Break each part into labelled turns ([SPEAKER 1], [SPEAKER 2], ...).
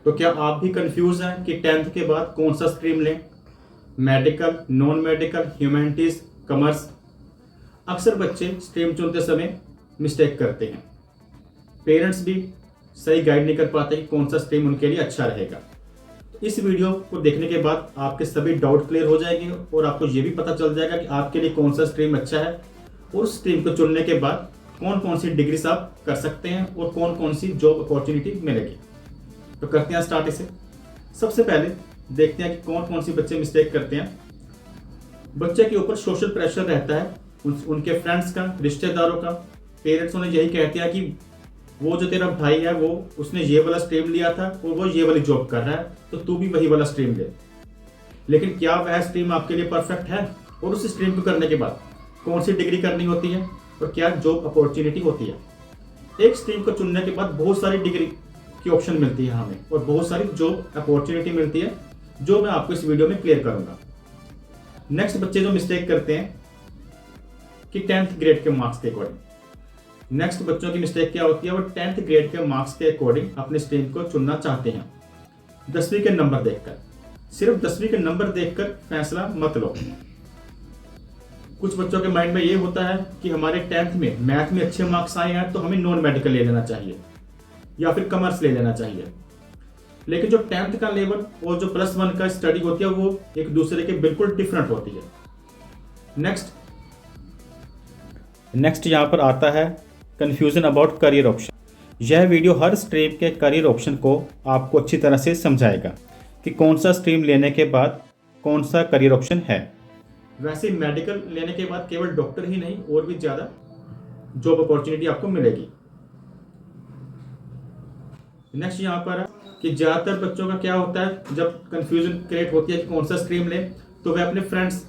[SPEAKER 1] तो क्या आप भी कंफ्यूज हैं कि 10th के बाद कौन सा स्ट्रीम लें? Medical, non medical, humanities, commerce? अक्सर बच्चे स्ट्रीम चुनते समय मिस्टेक करते हैं। पेरेंट्स भी सही गाइड नहीं कर पाते कि कौन सा स्ट्रीम उनके लिए अच्छा रहेगा। इस वीडियो को देखने के बाद आपके सभी डाउट क्लियर हो जाएंगे और आपको ये भी पता चल जाएगा कि आपके लिए कौन सा स्ट्रीम अच्छा है और उस स्ट्रीम को चुनने के बाद कौन कौन सी डिग्रीज आप कर सकते हैं और कौन कौन सी जॉब अपॉर्चुनिटी मिलेगी। तो करते हैं स्टार्ट इसे। सबसे पहले देखते हैं कि कौन कौन सी बच्चे मिस्टेक करते हैं। बच्चे के ऊपर सोशल प्रेशर रहता है, उनके फ्रेंड्स का, रिश्तेदारों का। पेरेंट्स उन्हें यही कहते हैं कि वो जो तेरा भाई है वो उसने ये वाला स्ट्रीम लिया था और वो ये वाली जॉब कर रहा है, तो तू भी वही वाला स्ट्रीम ले। लेकिन क्या वह स्ट्रीम आपके लिए परफेक्ट है? और उस स्ट्रीम को करने के बाद कौन सी डिग्री करनी होती है और क्या जॉब अपॉर्चुनिटी होती है? एक स्ट्रीम को चुनने के बाद बहुत सारी डिग्री की ऑप्शन मिलती है हमें और बहुत सारी जॉब अपॉर्चुनिटी मिलती है, जो मैं आपको इस वीडियो में क्लियर करूंगा। नेक्स्ट, बच्चे जो मिस्टेक करते हैं कि 10th ग्रेड के मार्क्स के अकॉर्डिंग। नेक्स्ट बच्चों की मिस्टेक क्या होती है? वो 10th ग्रेड के मार्क्स के अकॉर्डिंग अपने स्ट्रीम को चुनना चाहते हैं। 10वीं के नंबर देखकर, सिर्फ 10वीं के नंबर देखकर फैसला मत लो। कुछ बच्चों के माइंड में ये होता है कि हमारे 10th में मैथ में अच्छे मार्क्स आए हैं तो हमें नॉन मेडिकल ले लेना चाहिए या फिर कॉमर्स ले लेना चाहिए। लेकिन जो 10th का लेवल और जो +1 का स्टडी होती है वो एक दूसरे के बिल्कुल डिफरेंट होती है। नेक्स्ट यहाँ पर आता है कंफ्यूजन अबाउट करियर ऑप्शन। यह वीडियो हर स्ट्रीम के करियर ऑप्शन को आपको अच्छी तरह से समझाएगा कि कौन सा स्ट्रीम लेने के बाद कौन सा करियर ऑप्शन है। वैसे मेडिकल लेने के बाद केवल डॉक्टर ही नहीं और भी ज़्यादा जॉब अपॉर्चुनिटी आपको मिलेगी। नेक्स्ट यहाँ पर है कि ज़्यादातर बच्चों का क्या होता है, जब कंफ्यूजन क्रिएट होती है कि कौन सा स्ट्रीम लें, तो वे अपने फ्रेंड्स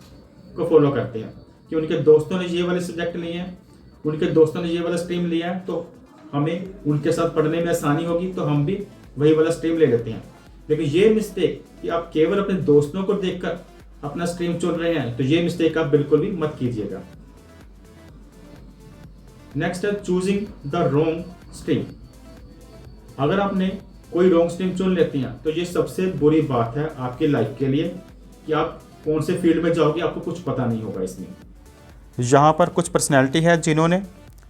[SPEAKER 1] को फॉलो करते हैं कि उनके दोस्तों ने ये वाले सब्जेक्ट लिए हैं, उनके दोस्तों ने ये वाला स्ट्रीम लिया है, तो हमें उनके साथ पढ़ने में आसानी होगी, तो हम भी वही वाला स्ट्रीम ले लेते हैं। लेकिन ये मिस्टेक कि आप केवल अपने दोस्तों को देखकर अपना स्ट्रीम चुन रहे हैं, तो ये मिस्टेक आप बिल्कुल भी मत कीजिएगा। नेक्स्ट है चूजिंग द रॉन्ग स्ट्रीम। अगर आपने कोई रॉन्ग स्ट्रीम चुन लेती हैं तो ये सबसे बुरी बात है आपकी लाइफ के लिए कि आप कौन से फील्ड में जाओगे आपको कुछ पता नहीं होगा। इसमें यहाँ पर कुछ पर्सनैलिटी है जिन्होंने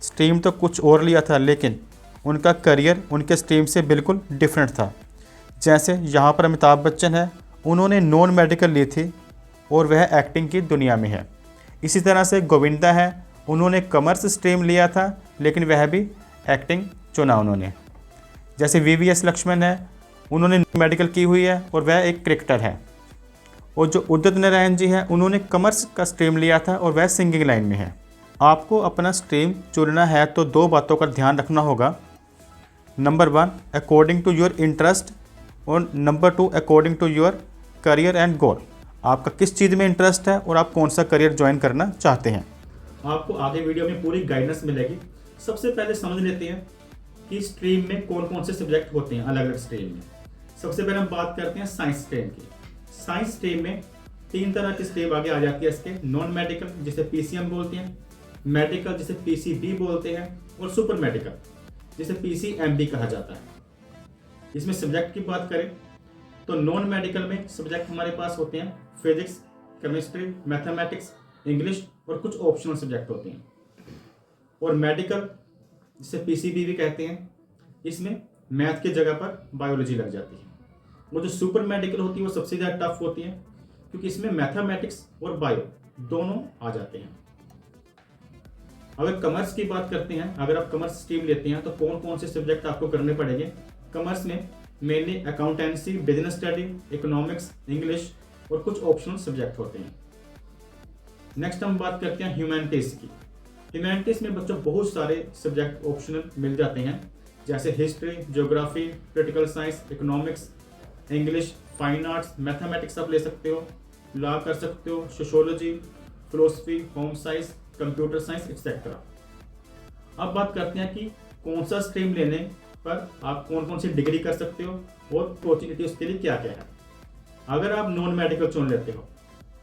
[SPEAKER 1] स्ट्रीम तो कुछ और लिया था लेकिन उनका करियर उनके स्ट्रीम से बिल्कुल डिफरेंट था। जैसे यहाँ पर अमिताभ बच्चन है, उन्होंने नॉन मेडिकल ली थी और वह एक्टिंग की दुनिया में है। इसी तरह से गोविंदा है, उन्होंने कॉमर्स स्ट्रीम लिया था लेकिन वह भी एक्टिंग चुना उन्होंने। जैसे VVS लक्ष्मण है, उन्होंने मेडिकल की हुई है और वह एक क्रिकेटर है। और जो उदित नारायण जी हैं, उन्होंने कॉमर्स का स्ट्रीम लिया था और वह सिंगिंग लाइन में है। आपको अपना स्ट्रीम चुनना है तो दो बातों का ध्यान रखना होगा। Number 1 according to your interest और number 2 according to your career and goal. आपका किस चीज़ में इंटरेस्ट है और आप कौन सा करियर ज्वाइन करना चाहते हैं। आपको आगे वीडियो में पूरी गाइडेंस मिलेगी। सबसे पहले समझ लेते हैं कि स्ट्रीम में कौन कौन से सब्जेक्ट होते हैं अलग अलग स्ट्रीम में। सबसे पहले हम बात करते हैं साइंस स्ट्रीम की। साइंस स्ट्रीम में 3 तरह की स्ट्रीम आगे आ जाती है इसके। नॉन मेडिकल जिसे PCM बोलते हैं, मेडिकल जिसे PCB बोलते हैं और सुपर मेडिकल जिसे PCMB कहा जाता है। इसमें सब्जेक्ट की बात करें तो नॉन मेडिकल में सब्जेक्ट हमारे पास होते हैं फिजिक्स, केमिस्ट्री, मैथमेटिक्स, इंग्लिश और कुछ ऑप्शनल सब्जेक्ट होते हैं। और मेडिकल जिसे PCB भी कहते हैं, इसमें मैथ की जगह पर बायोलॉजी लग जाती है। वो जो सुपर मेडिकल होती है वो सबसे ज़्यादा टफ होती है क्योंकि इसमें मैथमेटिक्स और बायो दोनों आ जाते हैं। अगर कॉमर्स की बात करते हैं, अगर आप कॉमर्स स्ट्रीम लेते हैं तो कौन कौन से सब्जेक्ट आपको करने पड़ेंगे। कॉमर्स में mainly accountancy, business study, economics, English और कुछ ऑप्शनल सब्जेक्ट होते हैं। नेक्स्ट हम बात करते हैं ह्यूमैनिटीज़ की। ह्यूमैनिटीज़ में बच्चों बहुत सारे सब्जेक्ट ऑप्शनल मिल जाते हैं, जैसे history, geography, political science, economics, English, fine arts, mathematics आप ले सकते हो, लॉ कर सकते हो, sociology, philosophy, home science, computer science etcetera. अब बात करते हैं कि कौन सा स्ट्रीम लेने पर आप कौन कौन सी डिग्री कर सकते हो और अपॉर्चुनिटी उसके लिए क्या क्या है। अगर आप नॉन मेडिकल चुन लेते हो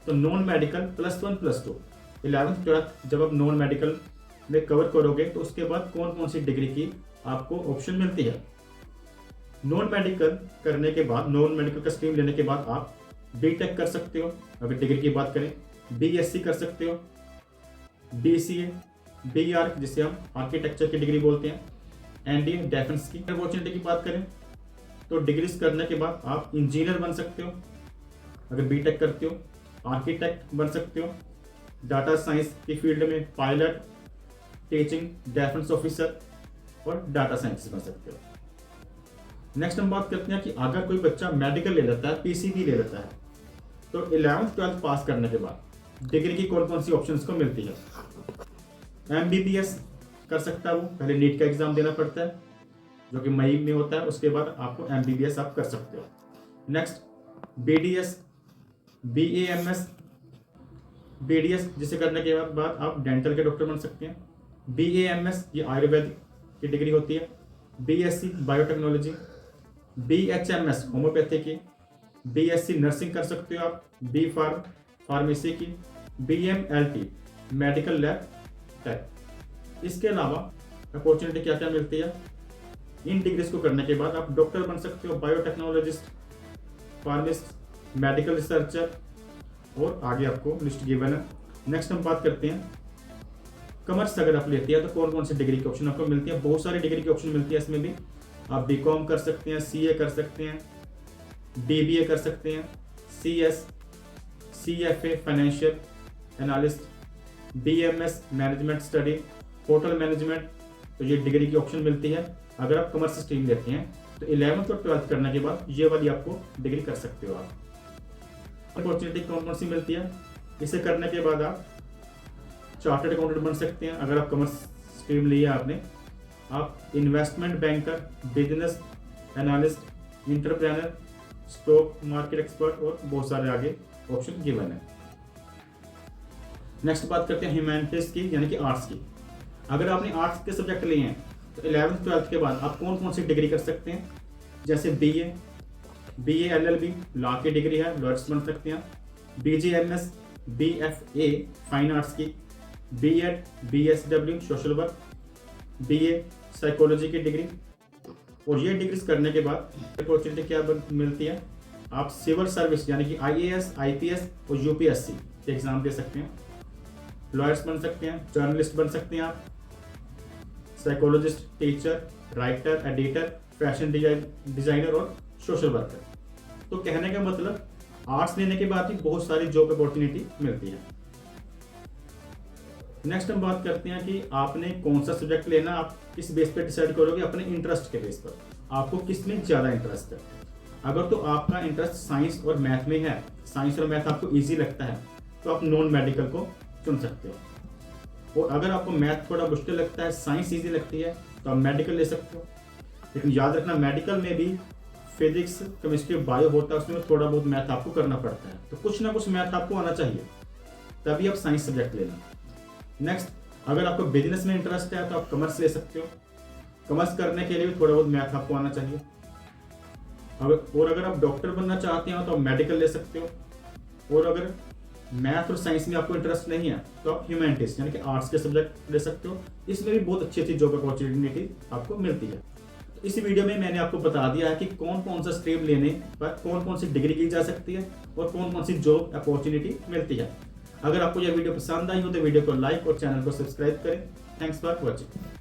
[SPEAKER 1] तो नॉन मेडिकल +1 +2 11th 12th जब आप नॉन मेडिकल में कवर करोगे तो उसके बाद कौन कौन सी डिग्री की आपको ऑप्शन मिलती है। नॉन मेडिकल करने के बाद, नॉन मेडिकल का स्ट्रीम लेने के बाद आप बीटेक कर सकते हो। अगर डिग्री की बात करें, बीएससी कर सकते हो, बीसीए, बीआर जिसे हम आर्किटेक्चर की डिग्री बोलते हैं, एनडीए डिफेंस की। अपॉर्चुनिटी की बात करें तो डिग्रीज करने के बाद आप इंजीनियर बन सकते हो अगर बीटेक करते हो, आर्किटेक्ट बन सकते हो, डाटा साइंस की फील्ड में पायलट, टीचिंग, डिफेंस ऑफिसर और डाटा साइंटिस्ट बन सकते हो। नेक्स्ट हम बात करते हैं कि अगर कोई बच्चा मेडिकल ले लेता है, पीसीबी ले लेता है, तो 11th 12th पास करने के बाद डिग्री की कौन कौन सी ऑप्शंस को मिलती है। एमबीबीएस कर सकता है वो, पहले नीट का एग्जाम देना पड़ता है जो कि मई में होता है, उसके बाद आपको एमबीबीएस आप कर सकते हो। नेक्स्ट बीडीएस, बीएएमएस, बीडीएस जिसे करने के बाद आप डेंटल के डॉक्टर बन सकते हैं। बीएएमएस ये आयुर्वेदिक की डिग्री होती है। बीएससी बायोटेक्नोलॉजी, बीएचएमएस होम्योपैथी की, बीएससी नर्सिंग कर सकते हो आप, बी फार्म फार्मेसी की, बीएमएलटी मेडिकल लैब टेक। इसके अलावा अपॉर्चुनिटी क्या क्या मिलती है, इन डिग्रीज को करने के बाद आप डॉक्टर बन सकते हो, बायोटेक्नोलॉजिस्ट, फार्मिस्ट, मेडिकल रिसर्चर और आगे आपको लिस्ट गिवन है। नेक्स्ट हम बात करते हैं कॉमर्स अगर आप लेते हैं तो कौन कौन सी डिग्री के ऑप्शन आपको मिलती है। बहुत सारी डिग्री की ऑप्शन मिलती है इसमें भी। आप बीकॉम कर सकते हैं, सीए कर सकते हैं, बीबीए कर सकते हैं, CS, CFA financial analyst, BMS management study, hotel management. तो ये डिग्री की ऑप्शन मिलती है अगर आप कॉमर्स स्ट्रीम लेते हैं। तो 11th और 12th करने के बाद ये वाली आपको डिग्री कर सकते हो आप। अपॉर्चुनिटी कौन कौन सी मिलती है, इसे करने के बाद आप चार्टर्ड अकाउंटेंट बन सकते हैं अगर आप कॉमर्स स्ट्रीम लिया आपने। आप investment banker, business analyst, entrepreneur, stock market expert और बहुत सारे आगे ऑप्शन गिवन है। नेक्स्ट बात करते हैं ह्यूमैनिटीज की यानी कि आर्ट्स की। अगर आपने आर्ट्स के सब्जेक्ट लिए हैं तो 11th 12th के बाद आप कौन कौन सी डिग्री कर सकते हैं, जैसे बीए एलएलबी लॉ की डिग्री है, लॉयर्स बन सकते हैं। बीजीएमएस, बीएफए फाइन आर्ट्स की, BEd, BSW social work, BA psychology की डिग्री। और ये डिग्रीज करने के बाद अपॉर्चुनिटी क्या मिलती है, आप सिविल सर्विस यानी कि आईएएस, आईपीएस और यूपीएससी के एग्जाम दे सकते हैं, लॉयर्स बन सकते हैं, जर्नलिस्ट बन सकते हैं आप, psychologist, teacher, writer, editor, fashion designer और सोशल वर्कर। तो कहने का मतलब आर्ट्स लेने के बाद भी बहुत सारी जॉब अपॉर्चुनिटी मिलती है। नेक्स्ट हम बात करते हैं कि आपने कौन सा सब्जेक्ट लेना, आप किस बेस पे डिसाइड करोगे, अपने इंटरेस्ट के बेस पर आपको किस में ज़्यादा इंटरेस्ट है। अगर तो आपका इंटरेस्ट साइंस और मैथ में है, साइंस और मैथ आपको इजी लगता है, तो आप नॉन मेडिकल को चुन सकते हो। और अगर आपको मैथ थोड़ा मुश्किल लगता है, साइंस इजी लगती है, तो आप मेडिकल ले सकते हो। लेकिन याद रखना मेडिकल में भी फिजिक्स, केमिस्ट्री, बायो होता है, उसमें थोड़ा बहुत मैथ आपको करना पड़ता है। तो कुछ ना कुछ मैथ आपको आना चाहिए, तभी आप साइंस सब्जेक्ट लेना। नेक्स्ट, अगर आपको बिजनेस में इंटरेस्ट है तो आप कॉमर्स ले सकते हो। कॉमर्स करने के लिए भी थोड़ा बहुत मैथ आपको आना चाहिए। अगर आप डॉक्टर बनना चाहते हो तो आप मेडिकल ले सकते हो। और अगर मैथ और साइंस में आपको इंटरेस्ट नहीं है तो आप ह्यूमैनिटीज यानी कि आर्ट्स के सब्जेक्ट ले सकते हो। इसमें भी बहुत अच्छी अच्छी जॉब अपॉर्चुनिटी आपको मिलती है। तो इस वीडियो में मैंने आपको बता दिया है कि कौन कौन सा स्ट्रीम लेने पर कौन कौन सी डिग्री की जा सकती है और कौन कौन सी जॉब अपॉर्चुनिटी मिलती है। अगर आपको यह वीडियो पसंद आई हो तो वीडियो को लाइक और चैनल को सब्सक्राइब करें। Thanks for watching.